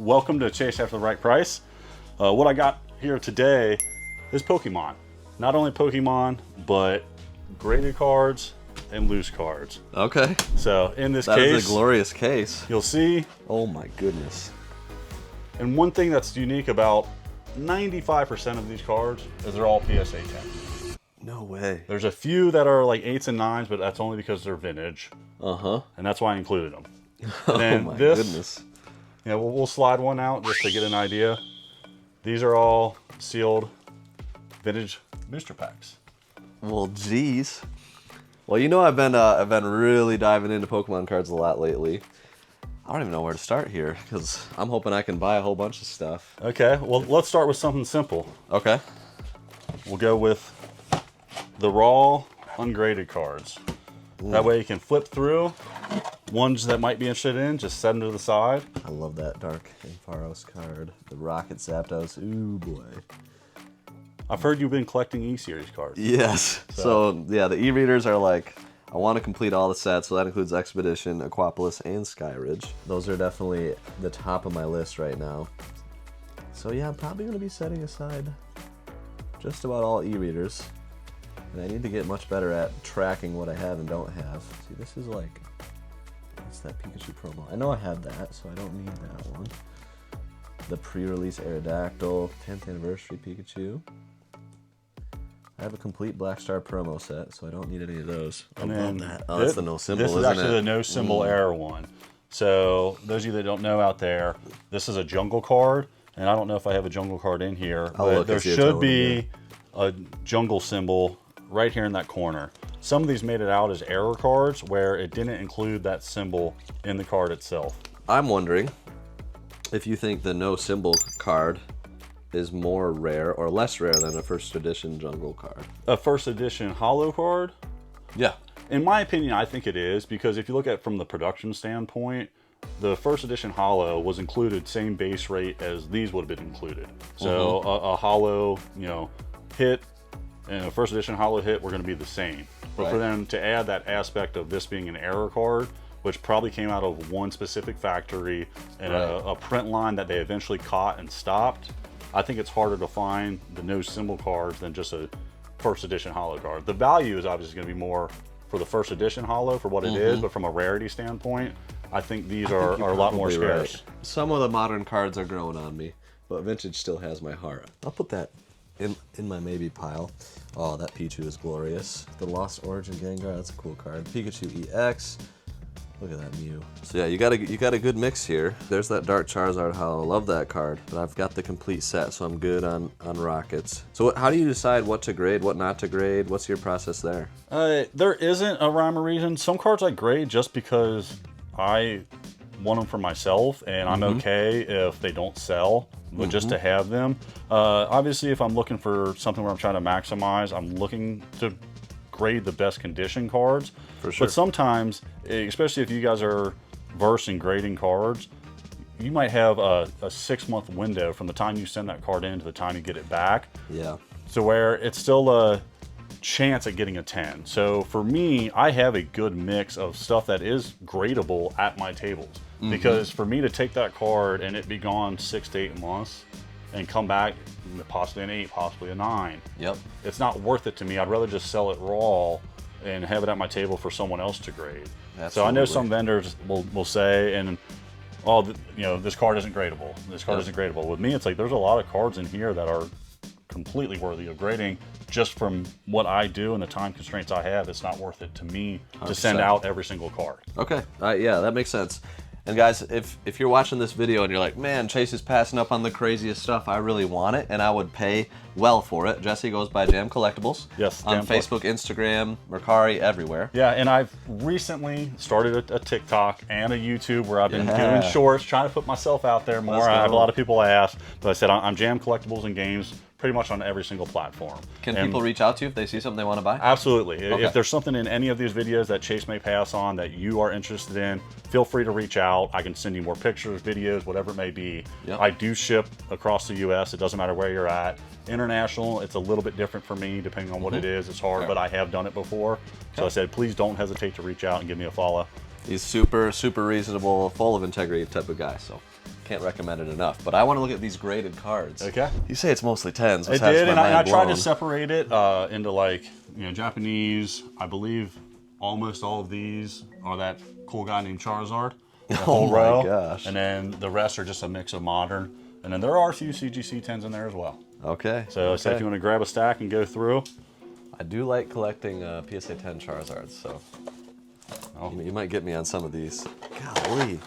welcome to Chase After the Right Price. What I got here today is Pokemon. Not only Pokemon, but graded cards and loose cards. Okay. So in this that case, that is a glorious case. You'll see. Oh my goodness. And one thing that's unique about 95% of these cards is they're all PSA 10. No way. There's a few that are like 8s and 9s, but that's only because they're vintage. Uh-huh. And that's why I included them. Oh And my this, goodness. Yeah, we'll slide one out just to get an idea. These are all sealed vintage booster packs. Well, geez. Well, you know I've been really diving into Pokemon cards a lot lately. I don't even know where to start here because I'm hoping I can buy a whole bunch of stuff. Okay, well let's start with something simple. Okay. We'll go with the raw ungraded cards. That way you can flip through. Ones that might be interested in, just set them to the side. I love that Dark Ampharos card. The Rocket Zapdos. Ooh, boy. I've heard you've been collecting E-Series cards. Yes. So yeah, the e-readers are like, I want to complete all the sets, so that includes Expedition, Aquapolis, and Skyridge. Those are definitely the top of my list right now. So yeah, I'm probably going to be setting aside just about all e-readers. And I need to get much better at tracking what I have and don't have. See, this is like, what's that Pikachu promo? I know I have that, so I don't need that one. The pre-release Aerodactyl, 10th anniversary Pikachu. I have a complete Black Star promo set, so I don't need any of those. And then that. Oh, that's the no symbol, This is isn't actually it? the no symbol error one. So those of you that don't know out there, this is a jungle card, and I don't know if I have a jungle card in here, but there should be a jungle symbol right here in that corner. Some of these made it out as error cards where it didn't include that symbol in the card itself. I'm wondering if you think the no symbol card is more rare or less rare than a first edition jungle card. A first edition holo card? Yeah. In my opinion, I think it is, because if you look at it from the production standpoint, the first edition holo was included same base rate as these would have been included. So a holo, hit and a first edition holo hit were going to be the same. But for them to add that aspect of this being an error card, which probably came out of one specific factory and a print line that they eventually caught and stopped, I think it's harder to find the no symbol cards than just a first edition holo card. The value is obviously going to be more for the first edition holo for what it is, but from a rarity standpoint, I think these are a lot more scarce. Right. Some of the modern cards are growing on me, but vintage still has my heart. I'll put that in my maybe pile. Oh, that Pichu is glorious. The Lost Origin Gengar, that's a cool card. Pikachu EX. Look at that Mew. So yeah, you got a good mix here. There's that Dark Charizard Hollow. Love that card. But I've got the complete set, so I'm good on Rockets. So how do you decide what to grade, what not to grade? What's your process there? There isn't a rhyme or reason. Some cards I grade just because I want them for myself, and I'm okay if they don't sell, but just to have them. Obviously, if I'm looking for something where I'm trying to maximize, I'm looking to grade the best condition cards. For sure. But sometimes, especially if you guys are versed in grading cards, you might have a 6-month window from the time you send that card in to the time you get it back. Yeah. So where it's still a chance at getting a 10. So for me, I have a good mix of stuff that is gradable at my tables. Because for me to take that card and it be gone 6 to 8 months and come back possibly an 8, possibly a 9. Yep. It's not worth it to me. I'd rather just sell it raw and have it at my table for someone else to grade. Absolutely. So I know some vendors will say, and this card isn't gradable. This card isn't gradable. With me, it's like there's a lot of cards in here that are completely worthy of grading. Just from what I do and the time constraints I have, it's not worth it to me 100%. To send out every single card. Okay. Yeah, that makes sense. And guys, if you're watching this video and you're like, man, Chase is passing up on the craziest stuff, I really want it, and I would pay well for it. Jesse goes by Jam Collectibles. Yes. On Facebook, Instagram, Mercari, everywhere. Yeah, and I've recently started a TikTok and a YouTube where I've been doing shorts, trying to put myself out there more. I have a lot of people ask, but I said I'm Jam Collectibles and Games pretty much on every single platform. Can people reach out to you if they see something they want to buy? Absolutely. Okay. If there's something in any of these videos that Chase may pass on that you are interested in, feel free to reach out. I can send you more pictures, videos, whatever it may be. Yep. I do ship across the US. It doesn't matter where you're at. International, it's a little bit different for me depending on what it is. It's hard, but I have done it before. So I said, please don't hesitate to reach out and give me a follow. He's super, super reasonable, full of integrity type of guy, so can't recommend it enough. But I want to look at these graded cards. Okay. You say it's mostly 10s. It did, and I tried to separate it into like, Japanese. I believe almost all of these are that cool guy named Charizard. Oh my gosh. And then the rest are just a mix of modern. And then there are a few CGC 10s in there as well. Okay. So if you want to grab a stack and go through. I do like collecting PSA 10 Charizards, so you might get me on some of these. Golly.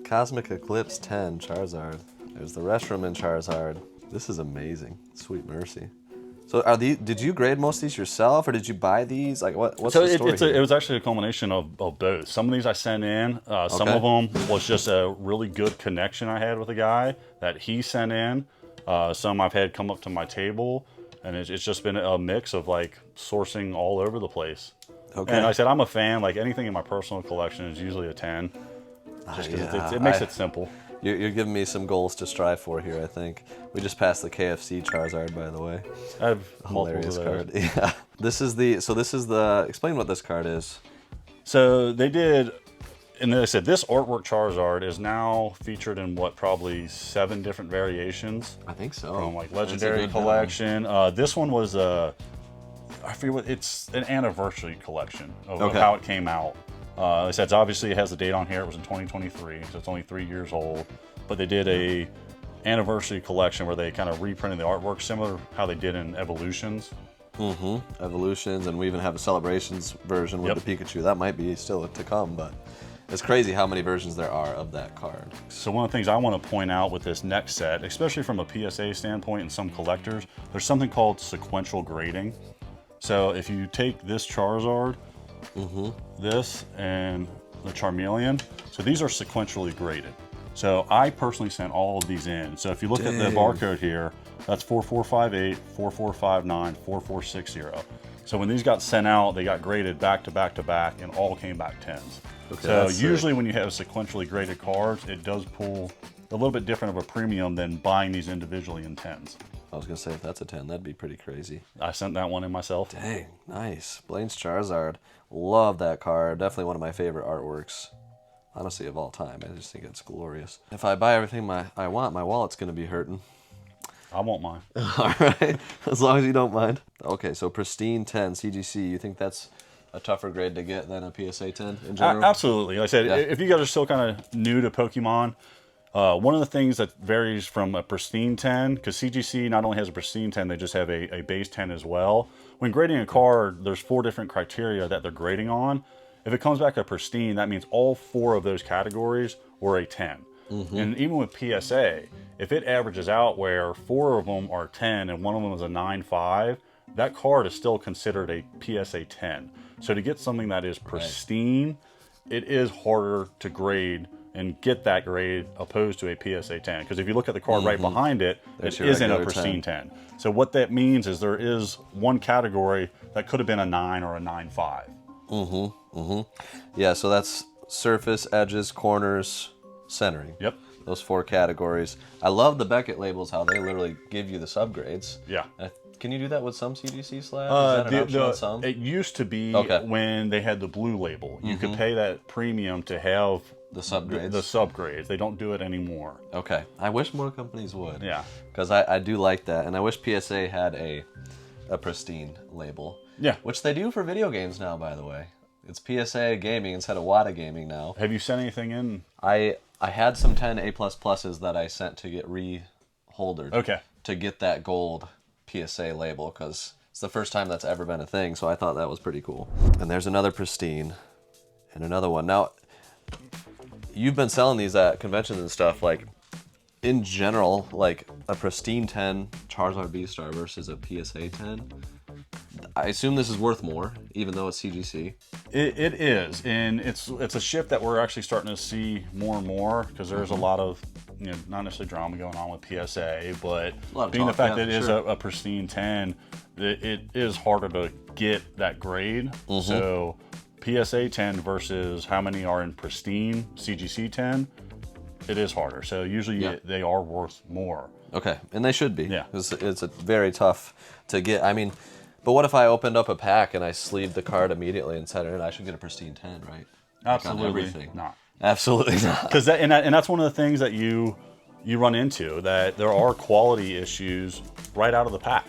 Cosmic Eclipse 10 Charizard. There's the Restroom Charizard. This is amazing. Sweet mercy. So did you grade most of these yourself, or did you buy these? Like what's the story here? It was actually a culmination of both. Some of these I sent in. Some of them was just a really good connection I had with a guy that he sent in. Some I've had come up to my table, and it's just been a mix of like sourcing all over the place. Okay. And like I said, I'm a fan. Like anything in my personal collection is usually a 10. Just because it makes it simple. You're giving me some goals to strive for here, I think. We just passed the KFC Charizard, by the way. I have hilarious card. Yeah. This is the. Explain what this card is. So they did, and they said this artwork Charizard is now featured in probably 7 different variations. I think so. From like Legendary Collection. This one was I forget what, it's an anniversary collection of how it came out. They said obviously it has the date on here. It was in 2023, so it's only 3 years old. But they did a anniversary collection where they kind of reprinted the artwork, similar to how they did in Evolutions. Evolutions, and we even have a Celebrations version with the Pikachu. That might be still to come, but it's crazy how many versions there are of that card. So one of the things I want to point out with this next set, especially from a PSA standpoint and some collectors, there's something called sequential grading. So if you take this Charizard, this and the Charmeleon, so these are sequentially graded. So I personally sent all of these in. So if you look at the barcode here, that's 4458, 4459, 4460. So when these got sent out, they got graded back to back to back and all came back 10s. Okay, so usually when you have sequentially graded cards, it does pull a little bit different of a premium than buying these individually in 10s. I was going to say, if that's a 10, that'd be pretty crazy. I sent that one in myself. Dang, nice. Blaine's Charizard. Love that card. Definitely one of my favorite artworks, honestly, of all time. I just think it's glorious. If I buy everything I want, my wallet's going to be hurting. I won't mind. All right, as long as you don't mind. Okay, so Pristine 10, CGC. You think that's a tougher grade to get than a PSA 10 in general? Absolutely. Like I said, if you guys are still kind of new to Pokemon, one of the things that varies from a Pristine 10, because CGC not only has a Pristine 10, they just have a base 10 as well. When grading a card, there's 4 different criteria that they're grading on. If it comes back a Pristine, that means all 4 of those categories were a 10. And even with PSA, if it averages out where 4 of them are 10 and one of them is a 9.5, that card is still considered a PSA 10. So to get something that is pristine, it is harder to grade and get that grade opposed to a PSA 10. Because if you look at the card right behind it, it isn't a pristine 10. So what that means is there is one category that could have been a 9 or a 9.5. Yeah, so that's surface, edges, corners, centering. Yep. Those 4 categories. I love the Beckett labels, how they literally give you the subgrades. Yeah. Can you do that with some CGC slabs? Is that an option on some? It used to be when they had the blue label. You could pay that premium to have the subgrades. The subgrades. They don't do it anymore. Okay. I wish more companies would. Yeah. Because I do like that. And I wish PSA had a pristine label. Yeah. Which they do for video games now, by the way. It's PSA Gaming instead of WADA Gaming now. Have you sent anything in? I had some 10 A++s that I sent to get reholdered. Okay. To get that gold PSA label, because it's the first time that's ever been a thing, so I thought that was pretty cool. And there's another Pristine and another one. Now, you've been selling these at conventions and stuff, like, in general, like a Pristine 10 Charizard B-Star versus a PSA 10, I assume this is worth more, even though it's CGC. It is, and it's a shift that we're actually starting to see more and more, because there's a lot of, not necessarily drama going on with PSA, but being the fact that it is a pristine 10, it is harder to get that grade. So PSA 10 versus how many are in pristine CGC 10, it is harder. So usually they are worth more. Okay, and they should be. Yeah. It's a very tough to get. I mean, but what if I opened up a pack and I sleeved the card immediately and said, I should get a pristine 10, right? Absolutely everything. not. Absolutely not. Because that's one of the things that you run into, that there are quality issues right out of the pack.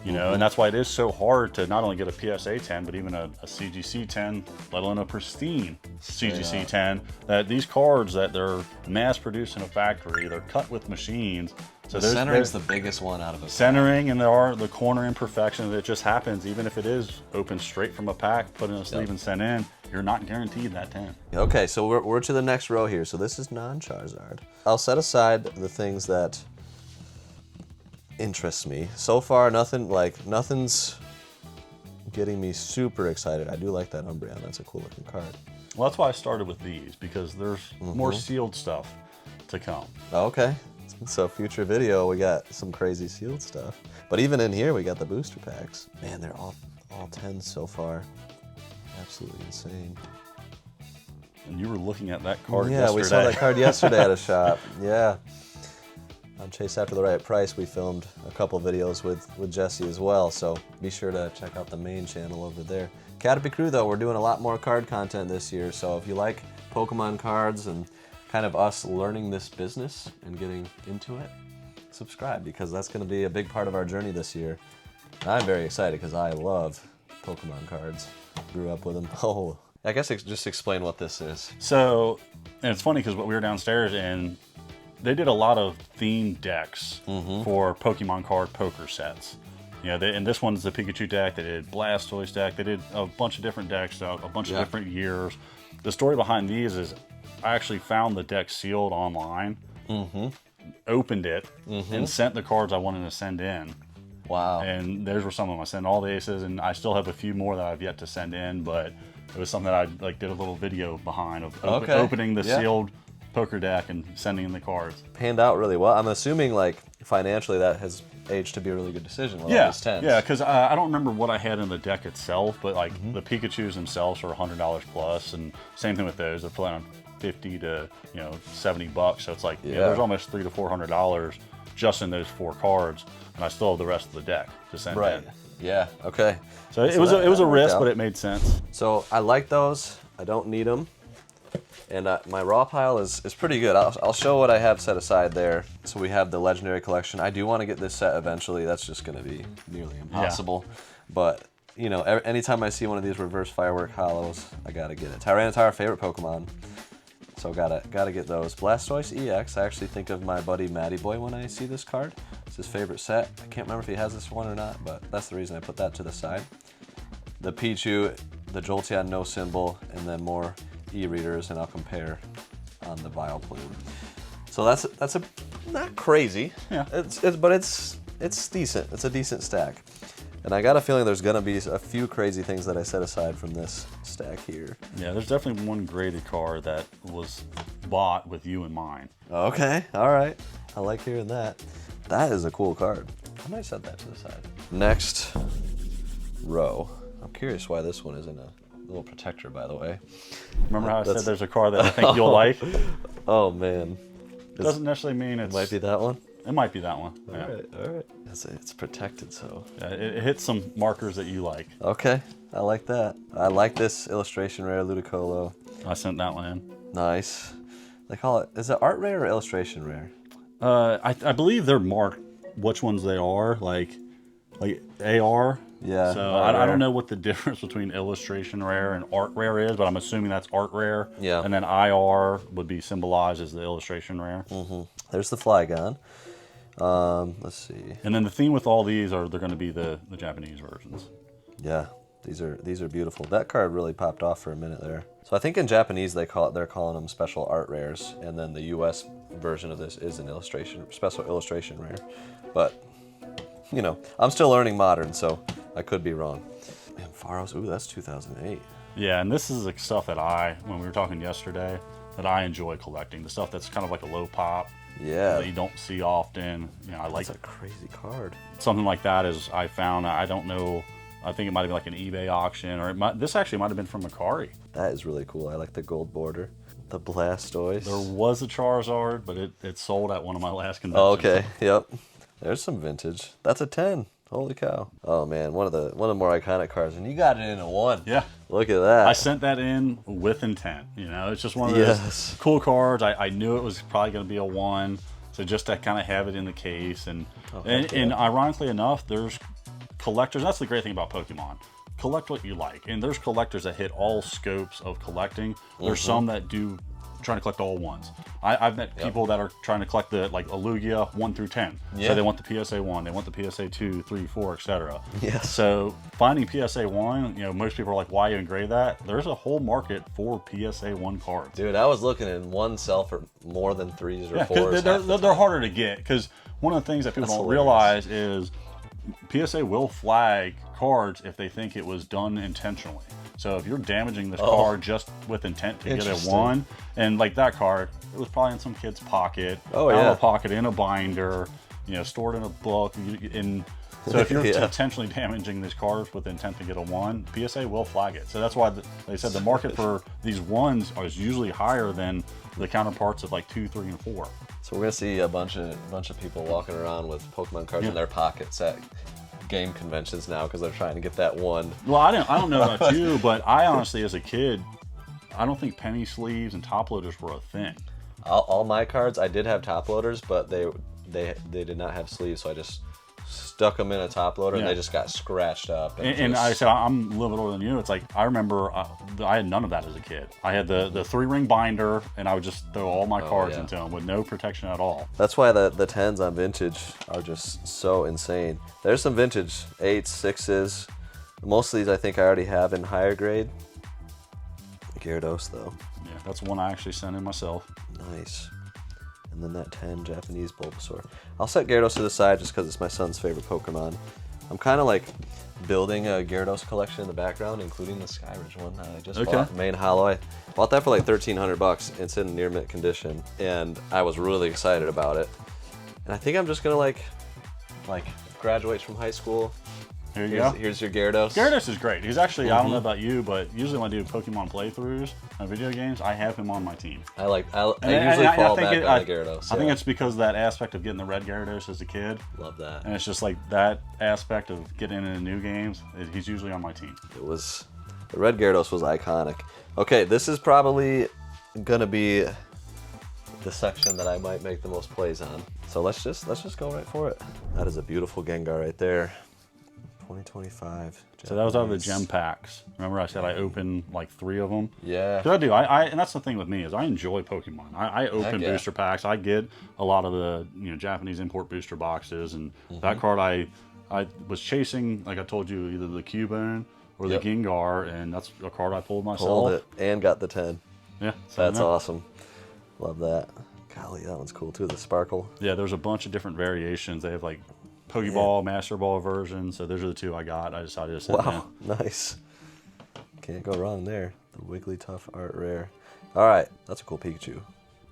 You know, and that's why it is so hard to not only get a PSA 10, but even a CGC 10, let alone a pristine CGC 10. That these cards, that they're mass produced in a factory, they're cut with machines. So the centering's the biggest one out of it. Centering, and there are the corner imperfections that just happens, even if it is opened straight from a pack, put in a sleeve and sent in, you're not guaranteed that 10. Okay, so we're to the next row here. So this is non-Charizard. I'll set aside the things that interests me. So far, nothing's getting me super excited. I do like that Umbreon. That's a cool looking card. Well, that's why I started with these, because there's more sealed stuff to come. Okay. So future video, we got some crazy sealed stuff. But even in here, we got the booster packs. Man, they're all 10s so far. Absolutely insane. And you were looking at that card yesterday. Yeah, we saw that card yesterday at a shop. Yeah. On Chase After the Right Price, we filmed a couple videos with Jesse as well, so be sure to check out the main channel over there. CATRP Crew, though, we're doing a lot more card content this year, so if you like Pokemon cards and kind of us learning this business and getting into it, subscribe, because that's going to be a big part of our journey this year. And I'm very excited because I love Pokemon cards. Grew up with them. Oh, I guess just explain what this is. So, and it's funny because we were downstairs and they did a lot of themed decks for Pokemon card poker sets. You know, and this one's the Pikachu deck. They did Blastoise deck. They did a bunch of different decks, a bunch of different years. The story behind these is I actually found the deck sealed online, opened it, and sent the cards I wanted to send in. Wow. And those were some of them. I sent all the aces, and I still have a few more that I've yet to send in, but it was something that I did a little video behind of opening the sealed poker deck and sending in the cards. Panned out really well. I'm assuming financially that has aged to be a really good decision with all these 10s. Yeah, because I don't remember what I had in the deck itself, but the Pikachus themselves are $100 plus, and same thing with those. They're playing on $50 to $70, so it's there's almost $300 to $400 just in those 4 cards, and I still have the rest of the deck to send in. Yeah. Okay. So it was a risk, but it made sense. So I like those. I don't need them. And my raw pile is pretty good. I'll show what I have set aside there. So we have the Legendary Collection. I do want to get this set eventually. That's just going to be nearly impossible. Yeah. But, anytime I see one of these reverse firework hollows, I got to get it. Tyranitar, favorite Pokemon. So gotta get those. Blastoise EX, I actually think of my buddy Matty Boy when I see this card. It's his favorite set. I can't remember if he has this one or not, but that's the reason I put that to the side. The Pichu, the Jolteon no symbol, and then more e-readers, and I'll compare on the Vileplume. So that's a not crazy. Yeah. But it's decent. It's a decent stack. And I got a feeling there's gonna be a few crazy things that I set aside from this stack here. Yeah, there's definitely one graded card that was bought with you in mind. Okay, all right. I like hearing that. That is a cool card. I might set that to the side. Next row. I'm curious why this one isn't a little protector, by the way. Remember how I said there's a card that I think you'll like? Oh, man. Doesn't necessarily mean It might be that one? It might be that one. All right. It's protected, so. Yeah, it hits some markers that you like. Okay, I like that. I like this illustration rare Ludicolo. I sent that one in. Nice. They call it, is it art rare or illustration rare? I believe they're marked which ones they are, like AR. Yeah. So I don't know what the difference between illustration rare and art rare is, but I'm assuming that's art rare. Yeah. And then IR would be symbolized as the illustration rare. There's the Flygon. Let's see. And then the theme with all these they're going to be the Japanese versions. Yeah, these are beautiful. That card really popped off for a minute there. So I think in Japanese they're calling them special art rares, and then the U.S. version of this is an special illustration rare. But I'm still learning modern, so I could be wrong. Man, Pharos, ooh, that's 2008. Yeah, and this is the stuff that when we were talking yesterday, that I enjoy collecting. The stuff that's kind of like a low pop. Yeah. That you don't see often. I like. That's a crazy card. Something like that is I found. I don't know. I think it might have been like an eBay auction, or this actually might have been from Macari. That is really cool. I like the gold border. The Blastoise. There was a Charizard, but it sold at one of my last conventions. Oh, okay. Yep. There's some vintage. That's a 10. Holy cow. Oh man, one of the more iconic cards, and you got it in a 1. Yeah. Look at that. I sent that in with intent. You know, it's just one of those cool cards. I knew it was probably going to be a 1, so just to kind of have it in the case. And ironically enough, there's collectors. That's the great thing about Pokemon. Collect what you like, and there's collectors that hit all scopes of collecting. There's some that do trying to collect all 1s. I've met people that are trying to collect the like a Lugia 1 through 10. So they want the PSA 1, they want the PSA 2, 3, 4, etc. Yes. So finding PSA 1, you know, most people are like, why even grade that? There's a whole market for PSA 1 cards. Dude, I was looking in one sell for more than 3s or 4s. They're harder to get because one of the things that people don't realize is PSA will flag cards if they think it was done intentionally. So if you're damaging this card just with intent to get a 1, and like that card, it was probably in some kid's pocket, out of a pocket, in a binder, you know, stored in a book. So if you're intentionally damaging these cards with intent to get a 1, PSA will flag it. So that's why they said the market for these 1s is usually higher than the counterparts of like 2, 3, and 4. So we're gonna see a bunch of people walking around with Pokemon cards in their pockets at game conventions now because they're trying to get that 1. Well, I don't know about you, but I honestly, as a kid, I don't think penny sleeves and top loaders were a thing. All my cards, I did have top loaders, but they did not have sleeves, so I just stuck them in a top loader and they just got scratched up. And I said, I'm a little bit older than you. It's like, I remember I had none of that as a kid. I had the 3-ring binder, and I would just throw all my cards into them with no protection at all. That's why the 10s on vintage are just so insane. There's some vintage 8s, 6s. Most of these I think I already have in higher grade. Gyarados though. Yeah, that's one I actually sent in myself. Nice. And then that 10 Japanese Bulbasaur. I'll set Gyarados to the side just because it's my son's favorite Pokemon. I'm kind of like building a Gyarados collection in the background, including the Skyridge one that I just bought, main hollow. I bought that for like $1,300. It's in near mint condition, and I was really excited about it. And I think I'm just gonna like graduate from high school. Here you go. Here's your Gyarados. Gyarados is great. He's actually, I don't know about you, but usually when I do Pokemon playthroughs on video games, I have him on my team. I usually fall back on the Gyarados. I think it's because of that aspect of getting the red Gyarados as a kid. Love that. And it's just like that aspect of getting into new games, he's usually on my team. The red Gyarados was iconic. Okay, this is probably gonna be the section that I might make the most plays on. So let's just go right for it. That is a beautiful Gengar right there. 2025. So that was out of the gem packs. Remember I said I opened like 3 of them? Yeah. Because I do. And that's the thing with me is I enjoy Pokemon. I open booster packs. I get a lot of the Japanese import booster boxes, and that card I was chasing, like I told you, either the Cubone or the Gengar, and that's a card I pulled myself. Pulled it and got the 10. Yeah. So that's awesome. Love that. Golly, that one's cool too. The sparkle. Yeah, there's a bunch of different variations. They have like Pokeball, Master Ball version. So those are the 2 I got. I decided to send them. Nice. Can't go wrong there. The Wigglytuff Art Rare. All right, that's a cool Pikachu.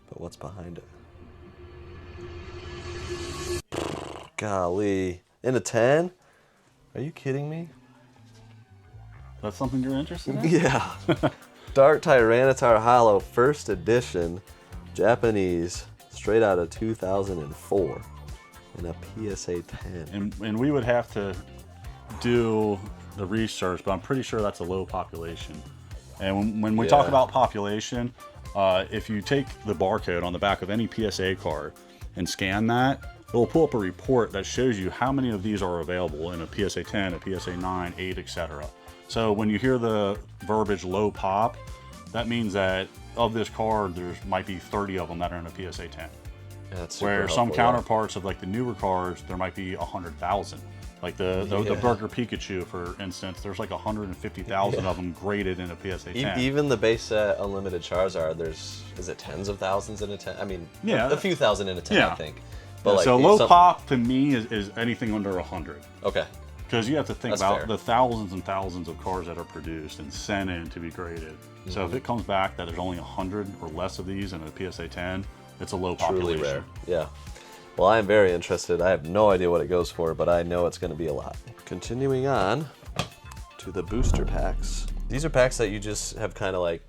But what's behind it? Golly. In a 10? Are you kidding me? That's something you're interested in? Yeah. Dark Tyranitar Hollow, first edition, Japanese, straight out of 2004. In a PSA 10. And we would have to do the research, but I'm pretty sure that's a low population. And when we talk about population, if you take the barcode on the back of any PSA card and scan that, it'll pull up a report that shows you how many of these are available in a PSA 10, a PSA 9, 8, etc. So when you hear the verbiage low pop, that means that of this card, there might be 30 of them that are in a PSA 10. Yeah, where some counterparts of like the newer cards, there might be 100,000. Like the Burger Pikachu, for instance, there's like 150,000 of them graded in a PSA 10. Even the base set Unlimited Charizard, is it tens of thousands in a 10? I mean, a few thousand in a 10, I think. But like, so low pop to me is anything under 100. Okay. Because you have to think about the thousands and thousands of cards that are produced and sent in to be graded. So if it comes back that there's only 100 or less of these in a PSA 10, it's a low population. Truly rare. Yeah. Well, I am very interested. I have no idea what it goes for, but I know it's going to be a lot. Continuing on to the booster packs. These are packs that you just have kind of like,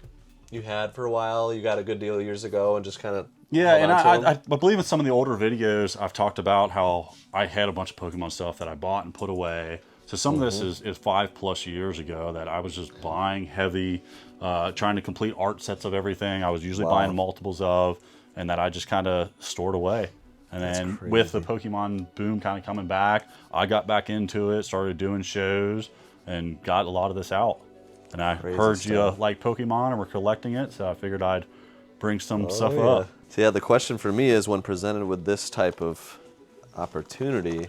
you had for a while, you got a good deal years ago, and just kind of Yeah, and on to I believe in some of the older videos I've talked about how I had a bunch of Pokemon stuff that I bought and put away. So some of this is 5+ years ago that I was just buying heavy, trying to complete art sets of everything. I was usually buying multiples of, and that I just kind of stored away. And then with the Pokemon boom kind of coming back, I got back into it, started doing shows, and got a lot of this out. And I heard you like Pokemon and were collecting it, so I figured I'd bring some stuff up. So yeah, the question for me is, when presented with this type of opportunity,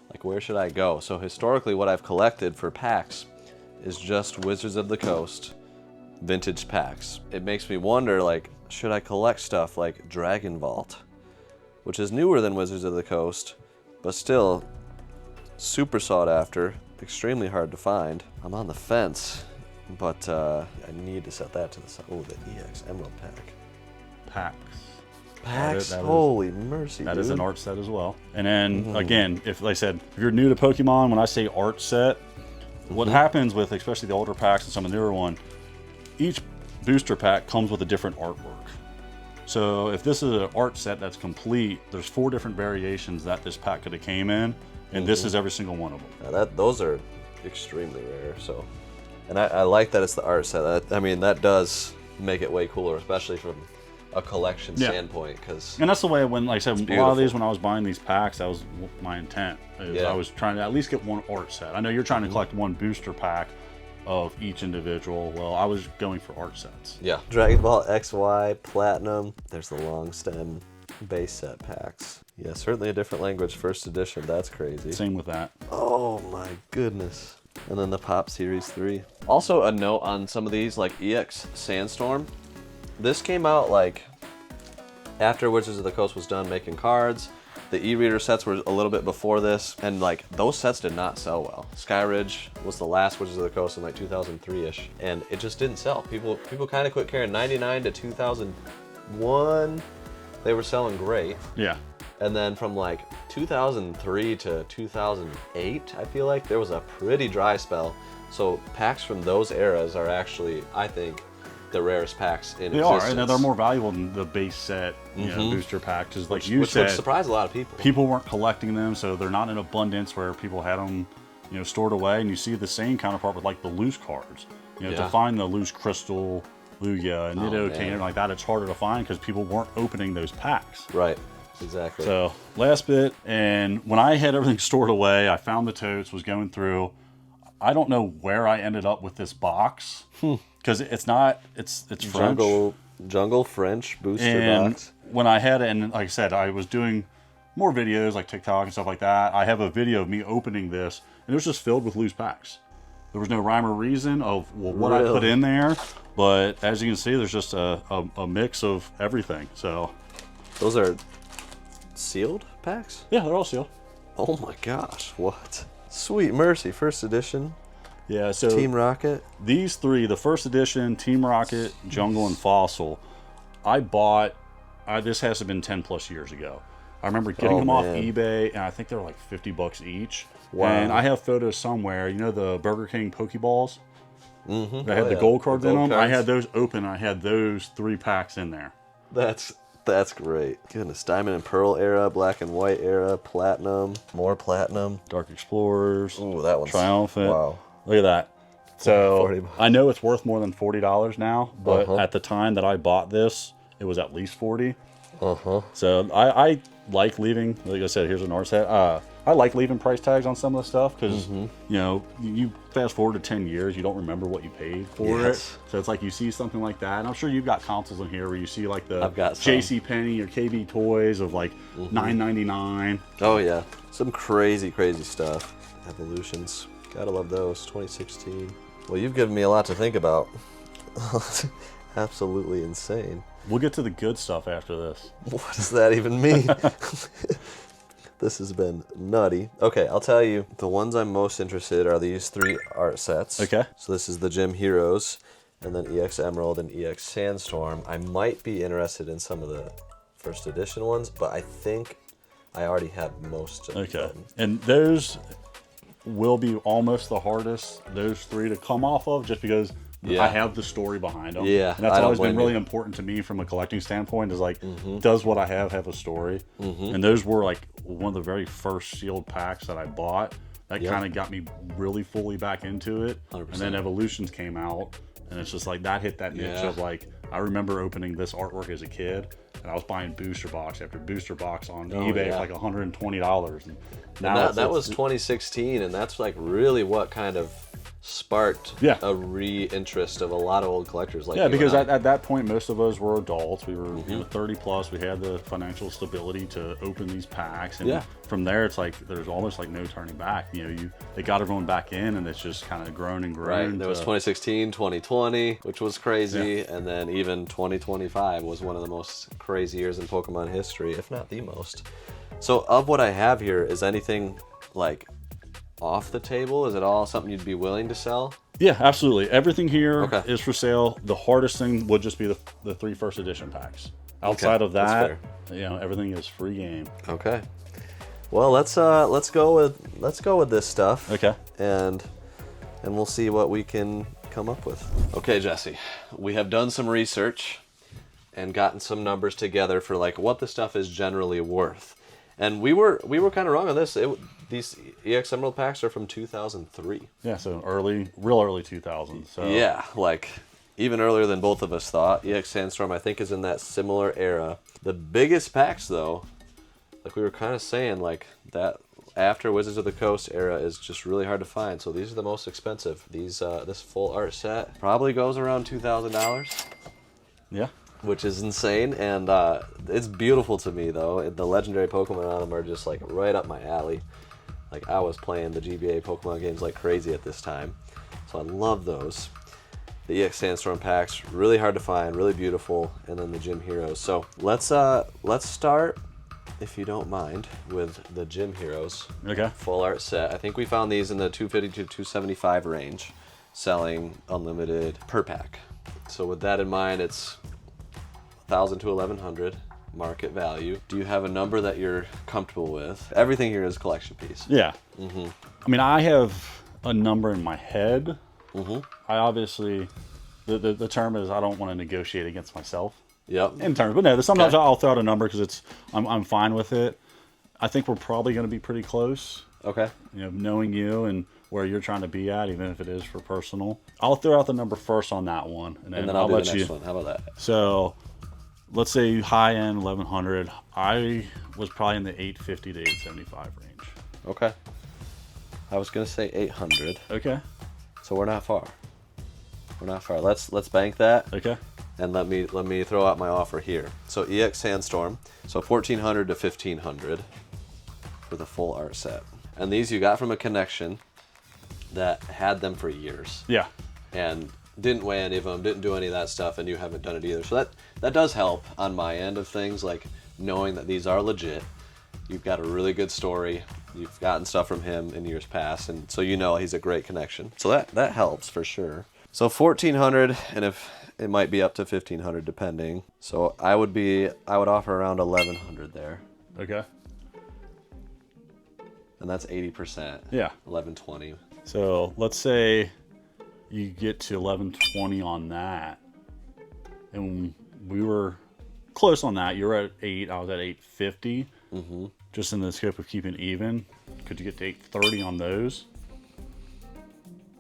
like, where should I go? So historically, what I've collected for packs is just Wizards of the Coast vintage packs. It makes me wonder, like, should I collect stuff like Dragon Vault, which is newer than Wizards of the Coast, but still super sought after, extremely hard to find. I'm on the fence, but I need to set that to the side. Oh, the EX Emerald pack. Packs? Holy mercy, That is an art set as well. And then, again, if, like I said, if you're new to Pokemon, when I say art set, what happens with especially the older packs and some of the newer one, each booster pack comes with a different artwork. So if this is an art set that's complete, there's 4 different variations that this pack could have came in, and this is every single one of them. Now those are extremely rare. So, and I like that it's the art set. I mean, that does make it way cooler, especially from a collection standpoint. And that's the way, when, like I said, a lot of these, when I was buying these packs, that was my intent. I was trying to at least get one art set. I know you're trying to collect one booster pack of each individual. Well, I was going for art sets. Yeah. Dragon Ball XY Platinum. There's the long stem base set packs. Yeah, certainly a different language, first edition. That's crazy. Same with that. Oh my goodness. And then the Pop Series 3. Also a note on some of these, like EX Sandstorm. This came out like after Wizards of the Coast was done making cards. The e-reader sets were a little bit before this, and like those sets did not sell well. Skyridge was the last Wizards of the Coast in like 2003-ish, and it just didn't sell. People kind of quit caring. 99 to 2001, they were selling great. Yeah. And then from like 2003 to 2008, I feel like there was a pretty dry spell. So packs from those eras are actually, I think, the rarest packs in existence. They are, and they're more valuable than the base set booster pack. Because, like you said, which would surprise a lot of people. People weren't collecting them, so they're not in abundance where people had them, stored away. And you see the same counterpart with like the loose cards. To find the loose Crystal, Lugia, and Nidoking, and like that, it's harder to find because people weren't opening those packs. Right. Exactly. So last bit, and when I had everything stored away, I found the totes, was going through. I don't know where I ended up with this box because it's French. Jungle French booster box. When I had it, and like I said, I was doing more videos like TikTok and stuff like that. I have a video of me opening this, and it was just filled with loose packs. There was no rhyme or reason of what I put in there, but as you can see, there's just a mix of everything. So those are sealed packs? Yeah, they're all sealed. Oh my gosh, what? Sweet mercy, first edition. Yeah, so Team Rocket. These 3, the first edition, Team Rocket, Jungle, and Fossil, I bought, this has to have been 10+ years ago. I remember getting them off eBay, and I think they were like $50 each. Wow. And I have photos somewhere, the Burger King Pokeballs? Mm-hmm. That had the gold cards in them. I had those open, and I had those 3 packs in there. That's great. Goodness, Diamond and Pearl era, Black and White era, Platinum, more Platinum. Dark Explorers. Ooh, that one's Triumphant. Wow. Look at that. So I know it's worth more than $40 now, but at the time that I bought this, it was at least $40. So I like leaving, like I said, here's an art set. I like leaving price tags on some of the stuff because, you fast forward to 10 years, you don't remember what you paid for it. So it's like you see something like that. And I'm sure you've got consoles in here where you see like the JCPenney or KB Toys of like $9.99. Oh, yeah. Some crazy, crazy stuff. Evolutions. Gotta love those. 2016. Well, you've given me a lot to think about. Absolutely insane. We'll get to the good stuff after this. What does that even mean? This has been nutty. Okay, I'll tell you. The ones I'm most interested in are these 3 art sets. Okay. So this is the Gym Heroes, and then EX Emerald and EX Sandstorm. I might be interested in some of the first edition ones, but I think I already have most of them. And those will be almost the hardest, those 3 to come off of, just because Yeah. I have the story behind them. Yeah, And that's I don't always been blame really you. important to me from a collecting standpoint is like, does what I have a story? And those were like one of the very first sealed packs that I bought. That Yep. kind of got me really fully back into it. 100%. And then Evolutions came out. And it's just like that hit that niche Yeah. of like, I remember opening this artwork as a kid. And I was buying booster box after booster box on eBay yeah. for like $120. And now And it's- that was it's- 2016, and that's like really what kind of sparked Yeah. a re-interest of a lot of old collectors like Yeah, you because and I. at that point, most of us were adults. We were 30 plus. We had the financial stability to open these packs, and Yeah. from there, it's like there's almost like no turning back. You know, they got everyone back in, and it's just kind of grown and grown. Right, there was 2016, 2020, which was crazy, and then even 2025 was one of the most crazy years in Pokemon history, if not the most. So of what I have here, is anything like off the table? Is it all something you'd be willing to sell? Yeah, absolutely. Everything here is Okay. for sale. The hardest thing would just be the 3 first edition packs. Outside of that's that, you know, everything is free game. Okay. Well, let's go with this stuff. Okay. And we'll see what we can come up with. Okay, Jesse, we have done some research and gotten some numbers together for like what the stuff is generally worth. And we were kind of wrong on this. These EX Emerald packs are from 2003. Yeah, so real early 2000s. So Yeah, like even earlier than both of us thought. EX Sandstorm, I think, is in that similar era. The biggest packs, though, like we were kind of saying, like that after Wizards of the Coast era is just really hard to find. So these are the most expensive. These this full art set probably goes around $2,000. Yeah. Which is insane, and it's beautiful to me though. The legendary Pokemon on them are just like right up my alley. Like I was playing the GBA Pokemon games like crazy at this time, so I love those. The EX Sandstorm packs, really hard to find, really beautiful, and then the Gym Heroes. So let's start, if you don't mind, with the Gym Heroes Okay. full art set. I think we found these in the 250 to 275 range, selling unlimited per pack. So with that in mind, it's 1,000 to 1,100 market value. Do you have a number that you're comfortable with? Everything here is a collection piece. Yeah. I mean, I have a number in my head. I obviously, the term is I don't want to negotiate against myself Yep. in terms, but no, sometimes Okay. I'll throw out a number because I'm fine with it. I think we're probably going to be pretty close. Okay. You know, knowing you and where you're trying to be at, even if it is for personal. I'll throw out the number first on that one, and And then I'll do let the next you. one. How about that? So, let's say high end 1100. I was probably in the 850 to 875 range. Okay. I was gonna say 800, Okay. so we're not far. We're not far. Let's bank that, Okay. and let me throw out my offer here. So EX Sandstorm, so 1,400 to 1,500 for the full art set. And these you got from a connection that had them for years Yeah. and didn't weigh any of them, didn't do any of that stuff, and you haven't done it either. So that does help on my end of things, like knowing that these are legit. You've got a really good story. You've gotten stuff from him in years past, and so you know he's a great connection. So that helps for sure. So 1,400, and if it might be up to 1,500 depending. So I would offer around 1,100 there, Okay. and that's 80%. Yeah. 1,120. So let's say you get to 1120 on that, and we were close on that. You were at 8. I was at 850. Just in the scope of keeping even, could you get to 830 on those?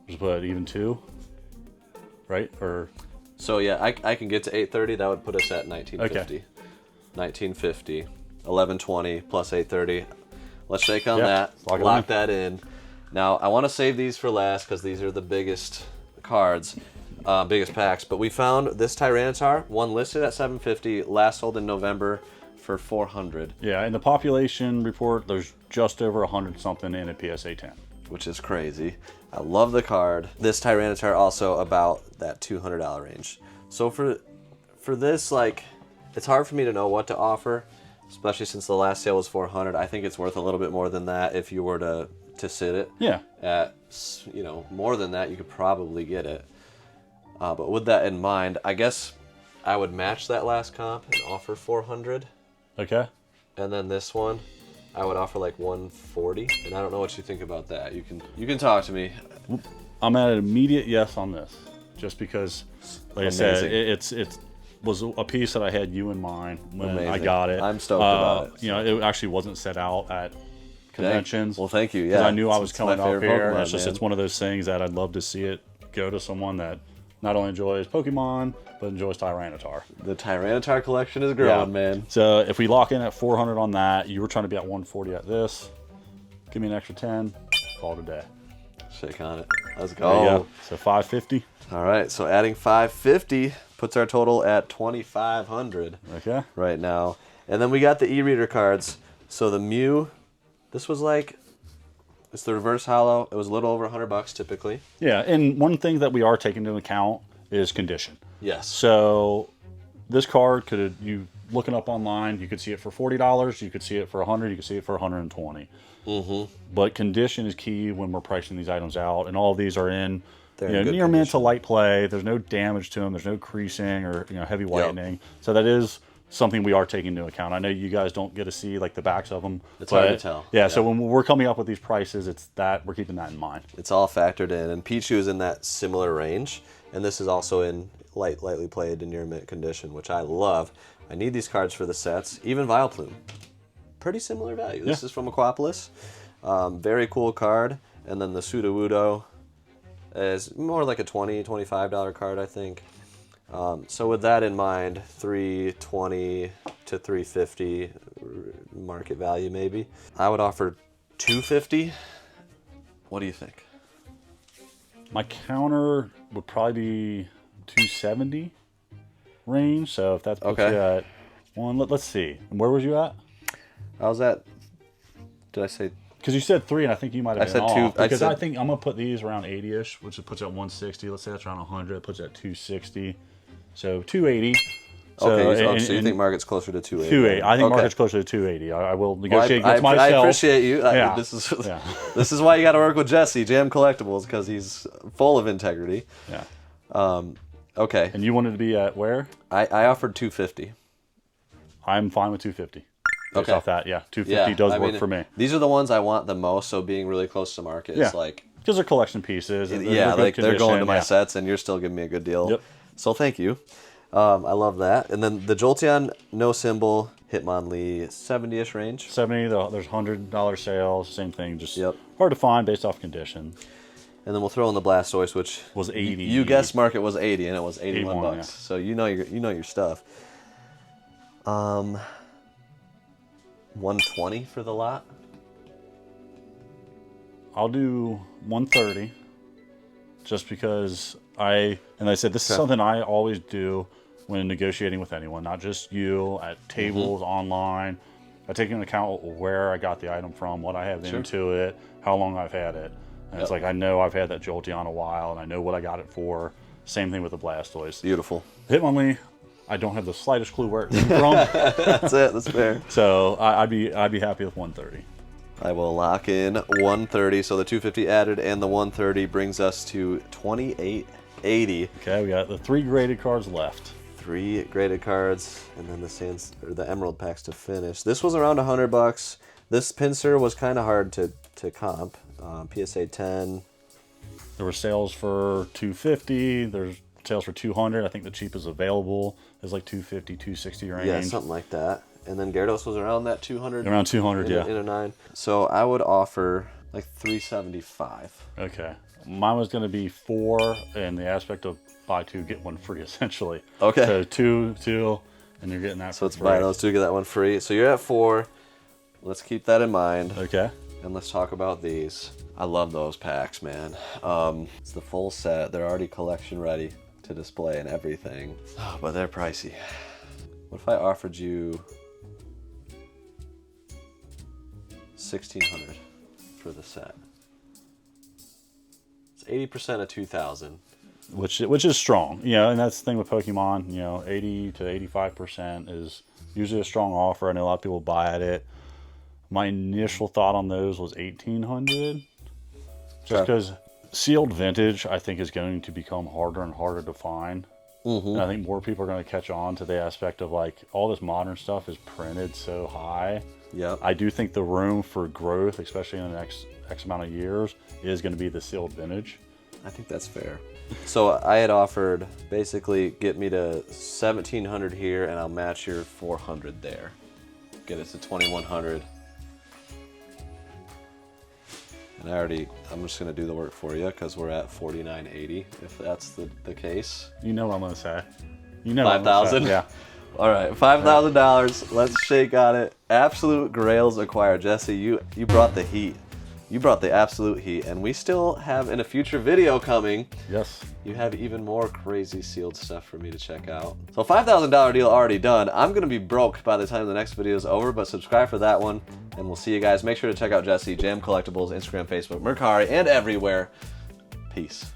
Just put even 2, right? Or So yeah, I can get to 830. That would put us at 1950. 1950, 1120 plus 830. Let's shake on Yeah, that. lock it Lock in. that in. Now I want to save these for last because these are the biggest cards, biggest packs. But we found this Tyranitar, one listed at 750, last sold in November for 400, yeah, in the population report, there's just over 100 something in a PSA 10. which is crazy. I love the card. This Tyranitar also about that $200 range. So for this, like, it's hard for me to know what to offer, especially since the last sale was 400. I think it's worth a little bit more than that if you were to sit it. Yeah. At, you know, more than that, you could probably get it. But with that in mind, I guess I would match that last comp and offer 400. Okay. And then this one, I would offer like 140. And I don't know what you think about that. You can talk to me. I'm at an immediate yes on this. just because, like I said, it was a piece that I had you in mind when I got it. I'm stoked about it. You know, it actually wasn't set out at conventions. Well, thank you. Yeah, because I knew I was coming my up favorite here. Pokemon, It's just man. it's one of those things that I'd love to see it go to someone that not only enjoys Pokemon but enjoys Tyranitar. The Tyranitar collection is growing, man. So if we lock in at 400 on that, you were trying to be at 140 at this. Give me an extra 10. Call it a day. Shake on it. Let's There you go. go. So 550. All right, so adding 550 puts our total at 2,500 Okay. right now. And then we got the e-reader cards. So the Mew, this was like, it's the reverse hollow. It was a little over $100 typically. Yeah, and one thing that we are taking into account is condition. Yes. So this card could, you looking up online, you could see it for $40, you could see it for $100, you could see it for $120. But condition is key when we're pricing these items out, and all of these are in, They're you in know, good near mint to condition. light play. There's no damage to them. There's no creasing or heavy whitening. So that is something we are taking into account. I know you guys don't get to see like the backs of them. It's hard to tell. Yeah, so when we're coming up with these prices, it's that we're keeping that in mind. It's all factored in, and Pichu is in that similar range, and this is also in lightly played in near mint condition, which I love. I need these cards for the sets. Even Vileplume, pretty similar value. This is from Aquapolis. Very cool card, and then the Sudowoodo is more like a $20-$25 card, I think. So with that in mind, $320 to $350 market value maybe. I would offer $250. What do you think? My counter would probably be 270 range. So if that puts you at one, let's see. And where was you at? I was at, did I say? Because you said 3, and I think you might have I been said 2. off. Because I I think I'm going to put these around 80-ish, which puts it at 160. Let's say that's around 100. It puts it at 260. So 280. So, Okay, so you think market's closer to 280? 280. I think Okay. market's closer to 280. I will negotiate Well, against myself. I appreciate you. Yeah. This is why you got to work with Jesse, Jam Collectibles, because he's full of integrity. Yeah. Okay. And you wanted to be at where? I offered 250. I'm fine with 250. Based Okay. off that, yeah. 250 does work for me. These are the ones I want the most, so being really close to market is like... Because they're collection pieces. And Yeah, they're like they're going to my sets, and you're still giving me a good deal. Yep. So thank you. I love that. And then the Jolteon, no symbol, Hitmonlee, 70-ish range. 70, there's $100 sales, same thing, just Yep. hard to find based off condition. And then we'll throw in the Blastoise, which Was 80. You guessed market was 80, and it was 81 81, bucks. yeah. So you know your stuff. 120 for the lot. I'll do 130 just because I said this is something I always do when negotiating with anyone, not just you, at tables, online. I take into account where I got the item from, what I have into it, how long I've had it. And it's like, I know I've had that Jolteon a while, and I know what I got it for. Same thing with the Blastoise. Beautiful. Hitmonlee, I don't have the slightest clue where it came from. That's it. That's fair. So I'd be happy with 130. I will lock in 130. So the 250 added and the 130 brings us to 2880. Okay, we got the 3 graded cards left. 3 graded cards, and then the Emerald packs to finish. This was around $100. This Pinsir was kind of hard to comp. PSA 10. There were sales for 250. There's sales for 200. I think the cheapest available is like 250, 260 range. Yeah, something like that. And then Gyarados was around that 200. Around 200, yeah. In a 9. So I would offer like 375. Okay. Mine was going to be 4 in the aspect of buy 2, get 1 free, essentially. Okay. So 2, and you're getting that So for let's free. buy those 2, get that 1 free. So you're at 4. Let's keep that in mind. Okay. And let's talk about these. I love those packs, man. It's the full set. They're already collection ready to display and everything. Oh, but they're pricey. What if I offered you $1,600 for the set? It's 80% of 2,000. Which is strong, and that's the thing with Pokemon. 80 to 85% is usually a strong offer. I know a lot of people buy at it. My initial thought on those was 1,800, just because sealed vintage I think is going to become harder and harder to find. And I think more people are going to catch on to the aspect of like all this modern stuff is printed so high. Yep. I do think the room for growth, especially in the next X amount of years, is going to be the sealed vintage. I think that's fair. So I had offered basically get me to 1,700 here, and I'll match your 400 there. Get it to 2,100. And I'm just gonna do the work for you because we're at 4,980. If that's the case. You know what I'm gonna say. You know 5,000. Yeah. All right, $5,000. Let's shake on it. Absolute Grails acquired. Jesse, you brought the heat. You brought the absolute heat, and we still have in a future video coming. Yes. You have even more crazy sealed stuff for me to check out. So $5,000 deal already done. I'm gonna be broke by the time the next video is over, but subscribe for that one, and we'll see you guys. Make sure to check out Jesse, Jam Collectibles, Instagram, Facebook, Mercari, and everywhere. Peace.